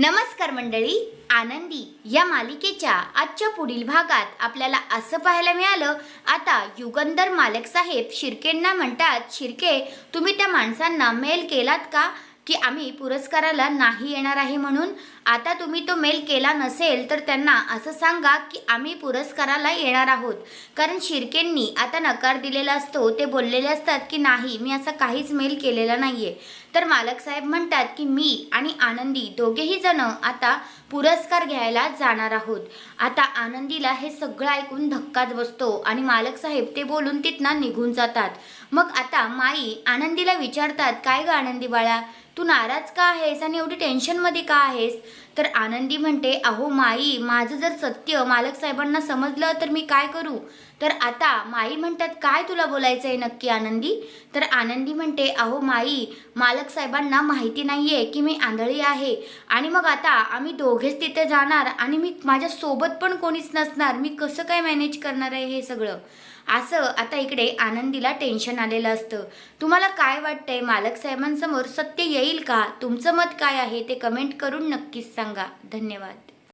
नमस्कार मंडळी, आनंदी या मालिकेच्या आजच्या पुढील भागात आपल्याला असं पाहायला मिळालं। आता युगंधर मालक साहेब शिर्केंना म्हणतात, शिर्के तुम्ही त्या माणसांना मेल केलात का की आम्ही पुरस्काराला नाही येणार आहे म्हणून? आता तुम्ही तो मेल केला नसेल तर त्यांना असं सांगा की आम्ही पुरस्काराला येणार आहोत, कारण शिर्केंनी आता नकार दिलेला असतो। ते बोललेले असतात की नाही, मी असा काहीच मेल केलेला नाहीये। तर मालक साहेब म्हणतात की मी आणि आनंदी दोघेही जण आता पुरस्कार घ्यायला जाणार आहोत। आता आनंदीला हे सगळं ऐकून धक्काच बसतो आणि मालक साहेब ते बोलून तिथनं निघून जातात। मग आता माई आनंदीला विचारतात, काय ग आनंदी बाळा, तू नाराज का आहेस आणि एवढी टेन्शनमध्ये का आहेस? तर आनंदी म्हणते, अहो माई, माझं जर सत्य मालक साहेबांना समजलं तर मी काय करू? तर आता माई म्हणतात, काय तुला बोलायचं आहे नक्की आनंदी? तर आनंदी म्हणते, अहो माई, मालक साहेबांना माहिती नाही आहे की मी आंधळी आहे आणि मग आता आम्ही दोघेच तिथे जाणार आणि मी माझ्यासोबत पण कोणीच नसणार, मी कसं काय मॅनेज करणार आहे हे सगळं? असं आता इकडे आनंदीला टेन्शन आलेलं असतं। तुम्हाला काय वाटतंय, मालक साहेबांसमोर सत्य येईल का? तुमचं मत काय आहे ते कमेंट करून नक्कीच सांगा। धन्यवाद।